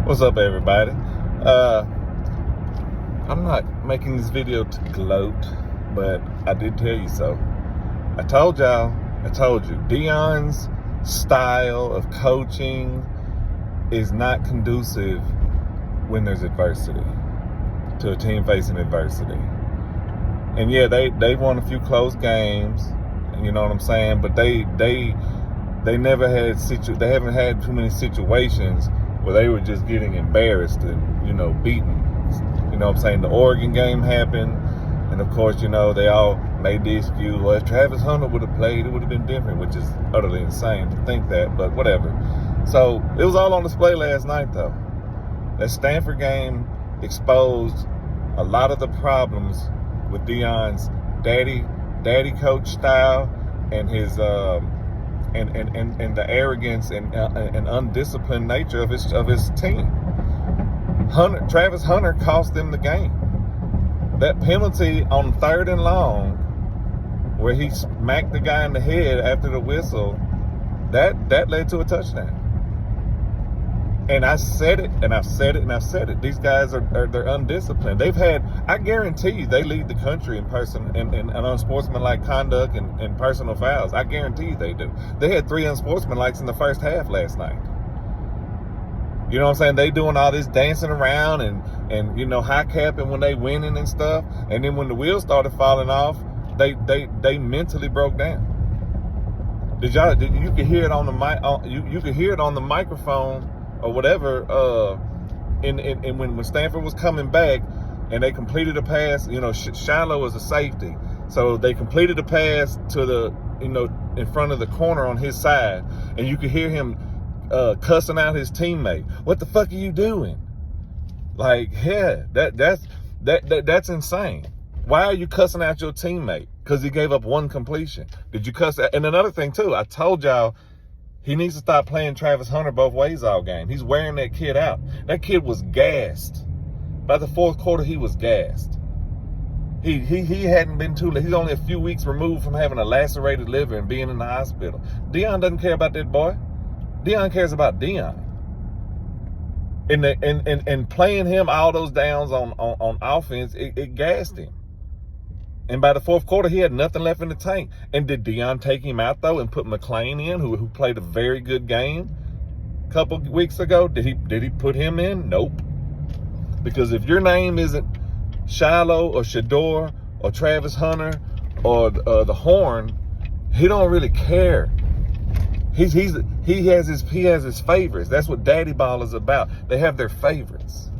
What's up, everybody? I'm not making this video to gloat, but I did tell you so. I told you, Deion's style of coaching is not conducive when there's adversity, to a team facing adversity. And yeah, they won a few close games, you know what I'm saying? But they never had they haven't had too many situations where they were just getting embarrassed and, beaten. You know what I'm saying? The Oregon game happened, and of course, they all made the excuse, well, if Travis Hunter would have played, it would have been different, which is utterly insane to think that, but whatever. So it was all on display last night, though. That Stanford game exposed a lot of the problems with Deion's daddy coach style and his and the arrogance and undisciplined nature of his team. Travis Hunter cost them the game. That penalty on 3rd and long, where he smacked the guy in the head after the whistle, that led to a touchdown. And I said it, and I've said it, and I've said it. These guys they're undisciplined. I guarantee you, they lead the country in unsportsmanlike conduct and personal fouls. I guarantee you they do. They had 3 unsportsmanlikes in the first half last night. You know what I'm saying? They doing all this dancing around and high capping when they winning and stuff. And then when the wheels started falling off, they mentally broke down. You could hear it on the mic. You could hear it on the microphone or whatever. And when Stanford was coming back and they completed a pass, Shiloh was a safety, so they completed a pass to the in front of the corner on his side, and you could hear him cussing out his teammate. What the fuck are you doing? Like, yeah, that's insane. Why are you cussing out your teammate? Because he gave up 1 completion. Did you cuss? And another thing too, I told y'all he needs to stop playing Travis Hunter both ways all game. He's wearing that kid out. That kid was gassed. By the 4th quarter, he was gassed. He hadn't been too late. He's only a few weeks removed from having a lacerated liver and being in the hospital. Deion doesn't care about that boy. Deion cares about Deion. And playing him all those downs on offense, it gassed him. And by the 4th quarter, he had nothing left in the tank. And did Deion take him out, though, and put McClain in, who played a very good game a couple weeks ago? Did he put him in? Nope. Because if your name isn't Shiloh or Shador or Travis Hunter or the Horn, he don't really care. He has his favorites. That's what daddy ball is about. They have their favorites.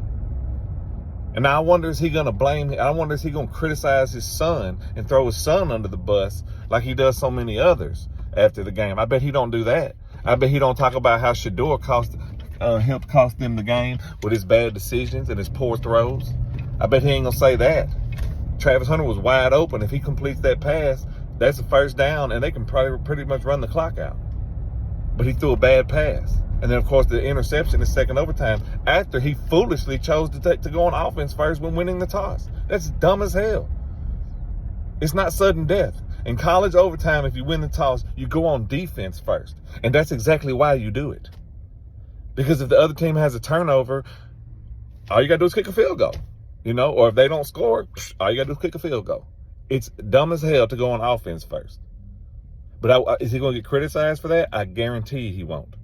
And I wonder, is he going to blame him? I wonder, is he going to criticize his son and throw his son under the bus like he does so many others after the game? I bet he don't do that. I bet he don't talk about how Shador helped cost them the game with his bad decisions and his poor throws. I bet he ain't going to say that. Travis Hunter was wide open. If he completes that pass, that's a first down, and they can probably pretty much run the clock out. But he threw a bad pass. And then, of course, the interception is second overtime after he foolishly chose to go on offense first when winning the toss. That's dumb as hell. It's not sudden death. In college overtime, if you win the toss, you go on defense first. And that's exactly why you do it. Because if the other team has a turnover, all you got to do is kick a field goal. Or if they don't score, all you got to do is kick a field goal. It's dumb as hell to go on offense first. But is he going to get criticized for that? I guarantee he won't.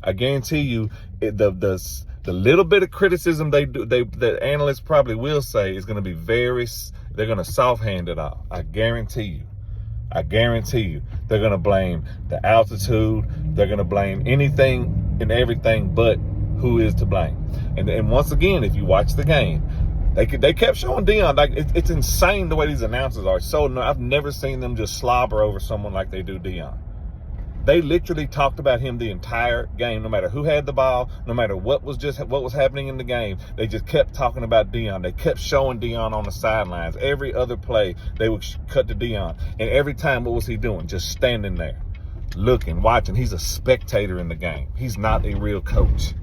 I guarantee you the little bit of criticism that analysts probably will say is going to be they're going to soft-hand it off. I guarantee you. They're going to blame the altitude. They're going to blame anything and everything but who is to blame. And once again, if you watch the game, they kept showing Deion. Like, it's insane the way these announcers are. I've never seen them just slobber over someone like they do Deion. They literally talked about him the entire game, no matter who had the ball, no matter what was happening in the game. They just kept talking about Deion. They kept showing Deion on the sidelines. Every other play, they would cut to Deion. And every time, what was he doing? Just standing there, looking, watching. He's a spectator in the game. He's not a real coach.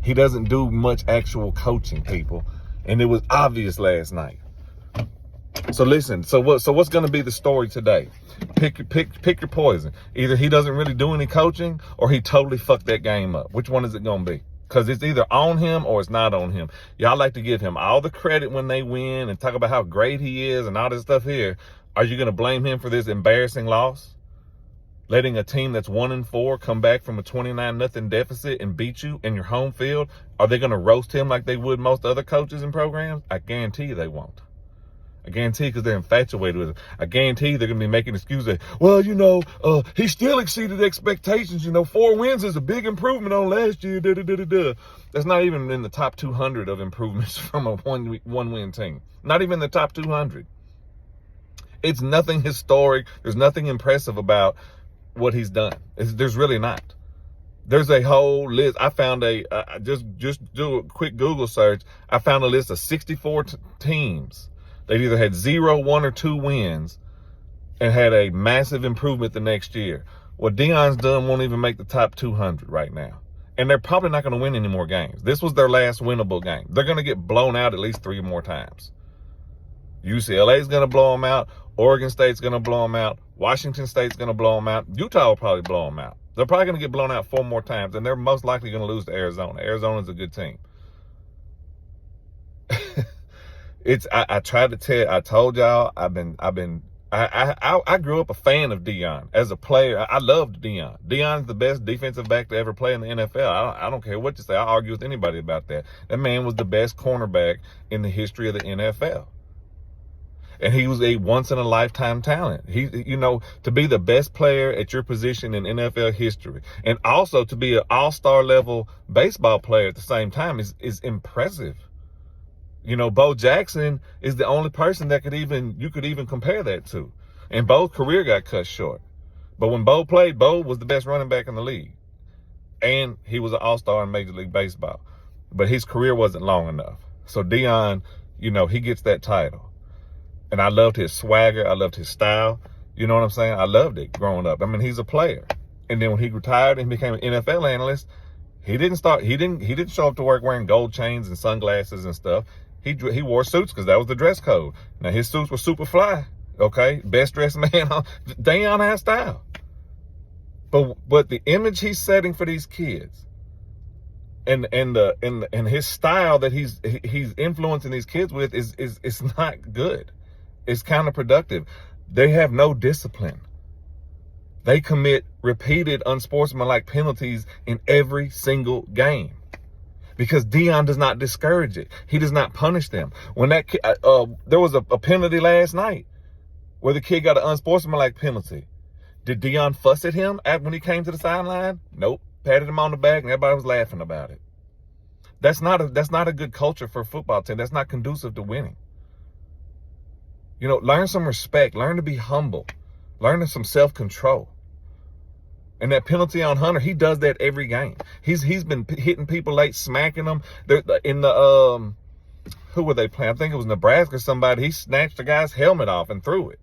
He doesn't do much actual coaching, people. And it was obvious last night. So listen, so what's going to be the story today? Pick your poison. Either he doesn't really do any coaching or he totally fucked that game up. Which one is it going to be? Because it's either on him or it's not on him. Y'all like to give him all the credit when they win and talk about how great he is and all this stuff here. Are you going to blame him for this embarrassing loss? Letting a team that's 1-4 come back from a 29-0 deficit and beat you in your home field? Are they going to roast him like they would most other coaches and programs? I guarantee you they won't. I guarantee because they're infatuated with it. I guarantee they're going to be making excuses. Well, he still exceeded expectations. 4 wins is a big improvement on last year. That's not even in the top 200 of improvements from a one-win team. Not even the top 200. It's nothing historic. There's nothing impressive about what he's done. There's really not. There's a whole list. I found just do a quick Google search. I found a list of 64 teams. They either had 0, 1, or 2 wins and had a massive improvement the next year. What Deion's done won't even make the top 200 right now. And they're probably not going to win any more games. This was their last winnable game. They're going to get blown out at least 3 more times. UCLA's going to blow them out. Oregon State's going to blow them out. Washington State's going to blow them out. Utah will probably blow them out. They're probably going to get blown out 4 more times, and they're most likely going to lose to Arizona. Arizona's a good team. I tried to tell. I told y'all. I grew up a fan of Deion as a player. I loved Deion. Deion's the best defensive back to ever play in the NFL. I don't care what you say. I argue with anybody about that. That man was the best cornerback in the history of the NFL. And he was a once-in-a-lifetime talent. To be the best player at your position in NFL history, and also to be an all-star level baseball player at the same time is impressive. Bo Jackson is the only person that you could even compare that to. And Bo's career got cut short. But when Bo played, Bo was the best running back in the league. And he was an all-star in Major League Baseball. But his career wasn't long enough. So Deion, he gets that title. And I loved his swagger. I loved his style. You know what I'm saying? I loved it growing up. I mean, he's a player. And then when he retired and became an NFL analyst, he didn't show up to work wearing gold chains and sunglasses and stuff. He wore suits because that was the dress code. Now, his suits were super fly, okay? Best dressed man. Deion has style. But the image he's setting for these kids and his style that he's influencing these kids with is not good. It's counterproductive. They have no discipline. They commit repeated unsportsmanlike penalties in every single game. Because Deion does not discourage it. He does not punish them. When there was a penalty last night where the kid got an unsportsmanlike penalty. Did Deion fuss at him when he came to the sideline? Nope. Patted him on the back and everybody was laughing about it. That's not a good culture for a football team. That's not conducive to winning. Learn some respect. Learn to be humble. Learn some self-control. And that penalty on Hunter, he does that every game. He's been hitting people late, smacking them. In the who were they playing? I think it was Nebraska. Somebody, he snatched the guy's helmet off and threw it.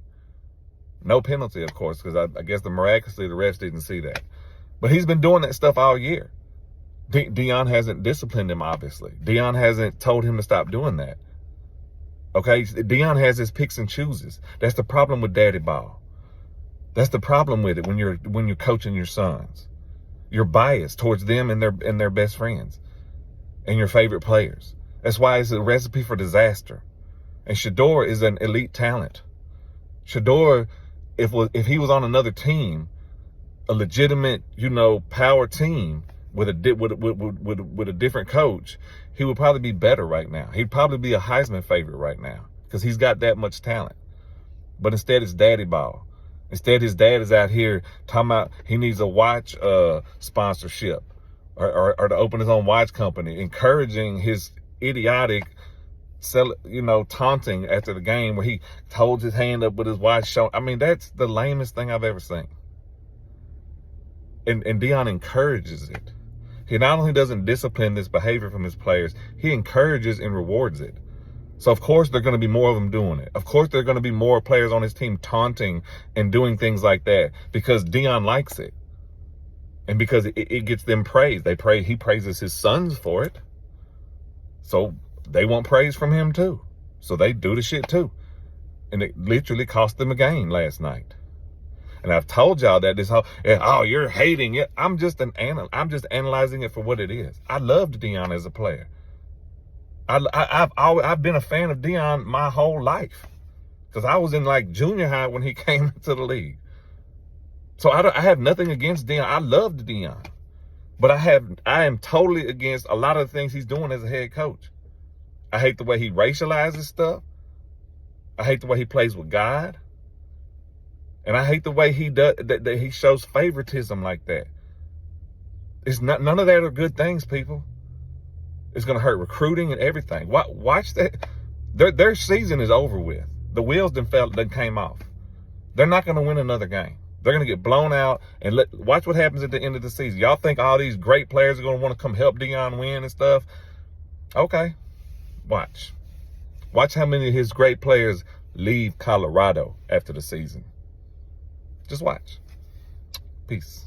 No penalty, of course, because I guess miraculously the refs didn't see that. But he's been doing that stuff all year. Deion hasn't disciplined him, obviously. Deion hasn't told him to stop doing that. Okay, Deion has his picks and chooses. That's the problem with daddy ball. That's the problem with it when you're coaching your sons. You're biased towards them and their best friends and your favorite players. That's why it's a recipe for disaster. And Shador is an elite talent. Shador, if he was on another team, a legitimate, power team with a different coach, he would probably be better right now. He'd probably be a Heisman favorite right now because he's got that much talent. But instead, it's daddy ball. Instead, his dad is out here talking about he needs a watch sponsorship or to open his own watch company, encouraging his idiotic, taunting after the game where he holds his hand up with his watch showing. I mean, that's the lamest thing I've ever seen. And Deion encourages it. He not only doesn't discipline this behavior from his players, he encourages and rewards it. So, of course, there are going to be more of them doing it. Of course, there are going to be more players on his team taunting and doing things like that because Deion likes it. And because it gets them praise. He praises his sons for it. So they want praise from him too. So they do the shit too. And it literally cost them a game last night. And I've told y'all that this whole, oh, you're hating it. I'm just analyzing it for what it is. I loved Deion as a player. I've been a fan of Deion my whole life, because I was in like junior high when he came into the league. So I have nothing against Deion. I loved Deion, but I am totally against a lot of the things he's doing as a head coach. I hate the way he racializes stuff. I hate the way he plays with God. And I hate the way he does that he shows favoritism like that. It's not, none of that are good things, people. It's going to hurt recruiting and everything. Watch that. Their season is over with. The wheels done came off. They're not going to win another game. They're going to get blown out. And watch what happens at the end of the season. Y'all think all these great players are going to want to come help Deion win and stuff? Okay. Watch. Watch how many of his great players leave Colorado after the season. Just watch. Peace.